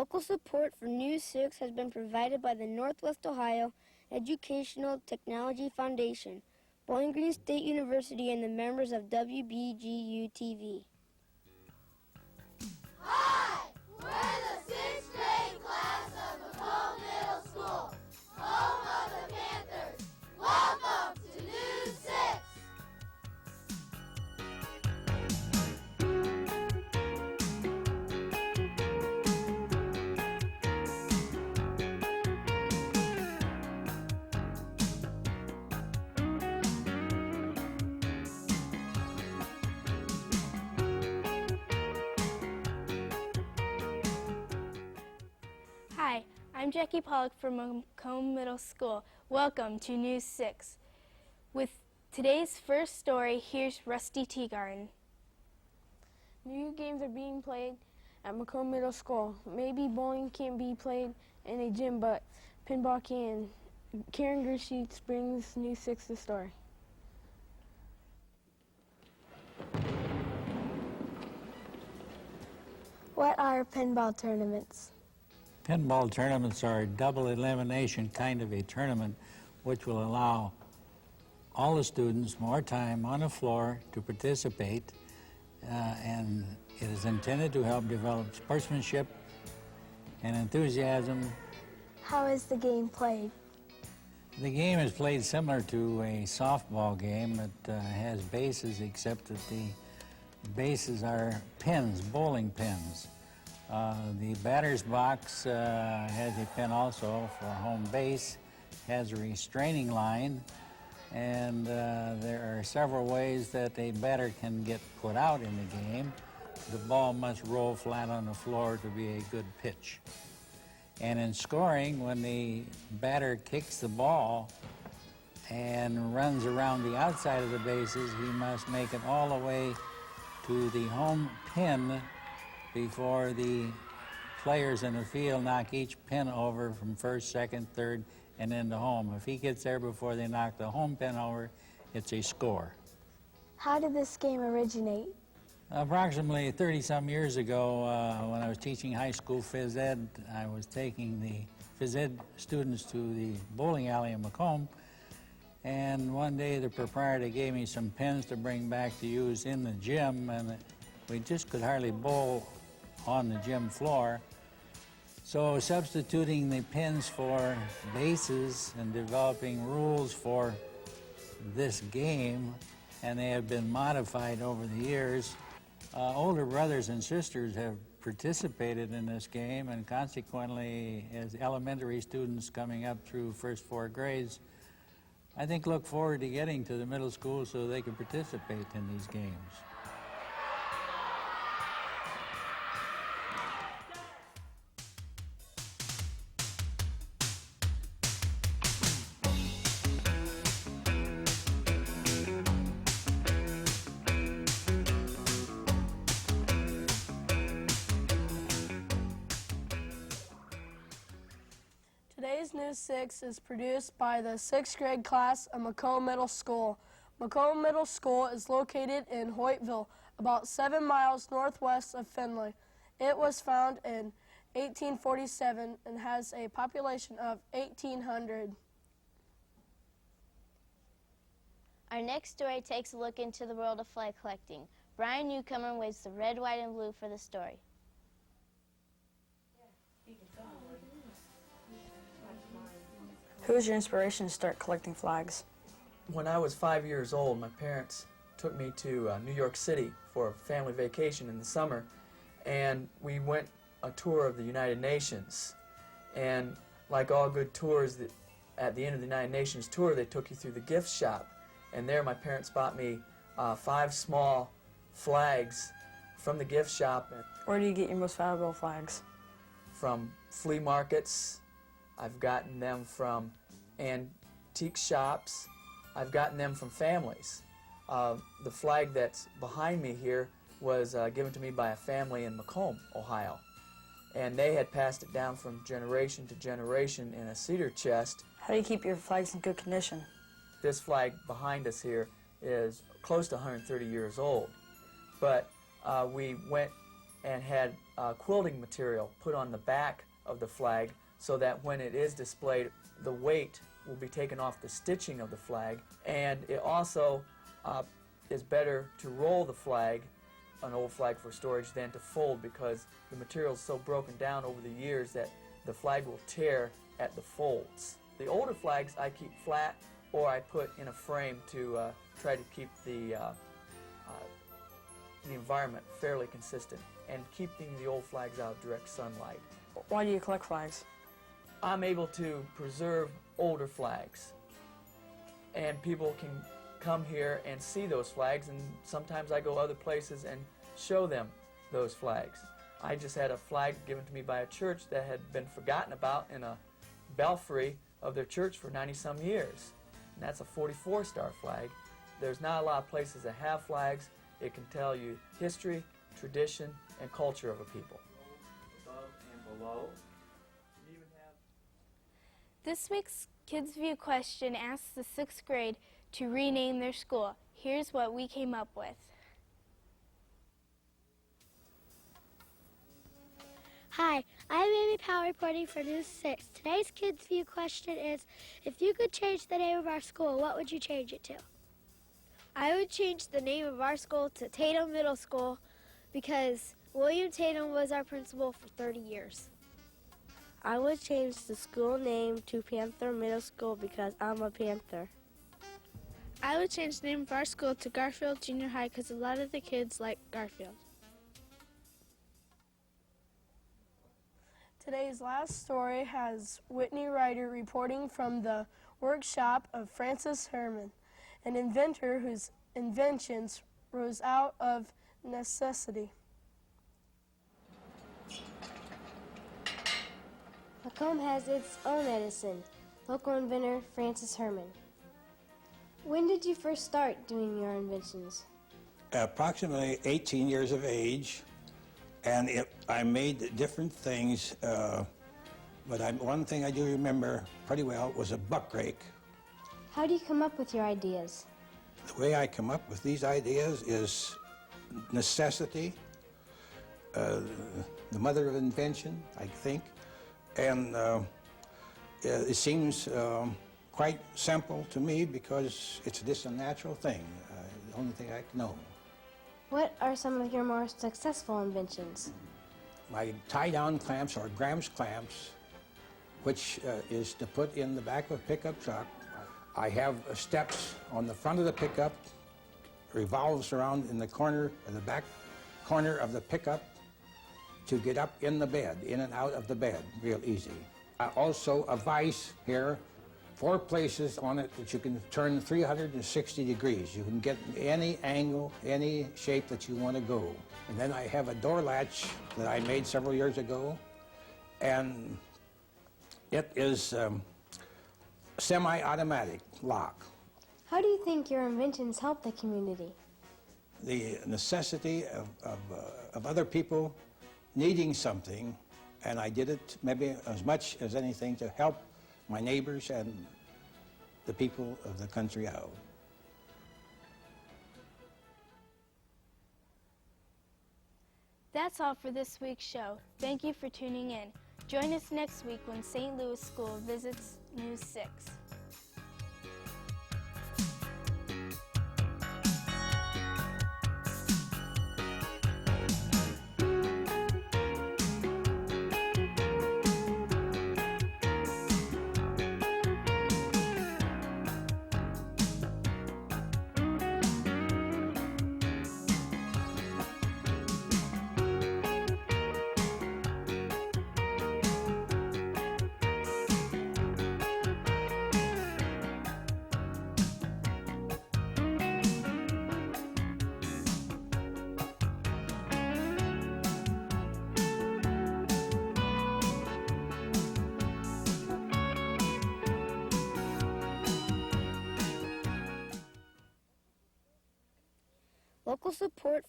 Local support for News 6 has been provided by the Northwest Ohio Educational Technology Foundation, Bowling Green State University, and the members of WBGU-TV. Hi! We're the 6th grade class of McComb Middle School, home of the Panthers. Welcome to News 6! Hi, I'm Jackie Pollock from McComb Middle School. Welcome to News 6. With today's first story, here's Rusty Teagarden. New games are being played at McComb Middle School. Maybe bowling can't be played in a gym, but pinball can. Karen Gersheets brings News 6 the story. What are pinball tournaments? Pinball tournaments are a double elimination kind of a tournament which will allow all the students more time on the floor to participate, and it is intended to help develop sportsmanship and enthusiasm. How is the game played? The game is played similar to a softball game. It has bases, except that the bases are pins, bowling pins. The batter's box has a pin also for home base, has a restraining line, and there are several ways that a batter can get put out in the game. The ball must roll flat on the floor to be a good pitch. And in scoring, when the batter kicks the ball and runs around the outside of the bases, he must make it all the way to the home pin before the players in the field knock each pin over from first, second, third, and into home. If he gets there before they knock the home pin over, it's a score. How did this game originate? Approximately 30-some years ago, when I was teaching high school phys ed, I was taking the phys ed students to the bowling alley in McComb, and one day the proprietor gave me some pins to bring back to use in the gym, and we just could hardly bowl on the gym floor. So substituting the pins for bases and developing rules for this game, and they have been modified over the years. Older brothers and sisters have participated in this game, and consequently, as elementary students coming up through first 4 grades, I think look forward to getting to the middle school so they can participate in these games. Today's News 6 is produced by the 6th grade class of McComb Middle School. McComb Middle School is located in Hoytville, about 7 miles northwest of Findlay. It was found in 1847 and has a population of 1,800. Our next story takes a look into the world of flag collecting. Brian Newcomer waves the red, white, and blue for the story. Who was your inspiration to start collecting flags? When I was 5 years old, my parents took me to New York City for a family vacation in the summer, and we went a tour of the United Nations. And like all good tours, at the end of the United Nations tour, they took you through the gift shop. And there my parents bought me 5 small flags from the gift shop. Where do you get your most valuable flags? From flea markets. I've gotten them from antique shops. I've gotten them from families. The flag that's behind me here was given to me by a family in McComb, Ohio. And they had passed it down from generation to generation in a cedar chest. How do you keep your flags in good condition? This flag behind us here is close to 130 years old. But we went and had quilting material put on the back of the flag so that when it is displayed, the weight will be taken off the stitching of the flag, and it also is better to roll the flag, an old flag for storage, than to fold, because the material is so broken down over the years that the flag will tear at the folds. The older flags I keep flat, or I put in a frame to try to keep the environment fairly consistent and keeping the old flags out of direct sunlight. Why do you collect flags? I'm able to preserve older flags, and people can come here and see those flags, and sometimes I go other places and show them those flags. I just had a flag given to me by a church that had been forgotten about in a belfry of their church for 90-some years, and that's a 44-star flag. There's not a lot of places that have flags. It can tell you history, tradition, and culture of a people. Above and below. This week's Kids View question asks the 6th grade to rename their school. Here's what we came up with. Hi, I'm Amy Powell reporting for News 6. Today's Kids View question is, if you could change the name of our school, what would you change it to? I would change the name of our school to Tatum Middle School because William Tatum was our principal for 30 years. I would change the school name to Panther Middle School because I'm a Panther. I would change the name of our school to Garfield Junior High because a lot of the kids like Garfield. Today's last story has Whitney Ryder reporting from the workshop of Francis Hermon, an inventor whose inventions rose out of necessity. McComb has its own Edison, local inventor Francis Hermon. When did you first start doing your inventions? Approximately 18 years of age, and I made different things, but one thing I do remember pretty well was a buck rake. How do you come up with your ideas? The way I come up with these ideas is necessity, the mother of invention, I think, and it seems quite simple to me because it's just a natural thing, the only thing I know. What are some of your more successful inventions? My tie-down clamps or Graham's clamps, which is to put in the back of a pickup truck. I have steps on the front of the pickup, revolves around in the corner, in the back corner of the pickup to get up in the bed, in and out of the bed, real easy. Also a vise here, 4 places on it that you can turn 360 degrees. You can get any angle, any shape that you want to go. And then I have a door latch that I made several years ago, and it is semi-automatic lock. How do you think your inventions help the community? The necessity of other people needing something, and I did it maybe as much as anything to help my neighbors and the people of the country out. That's all for this week's show. Thank you for tuning in. Join us next week when St. Louis School visits News 6. Local support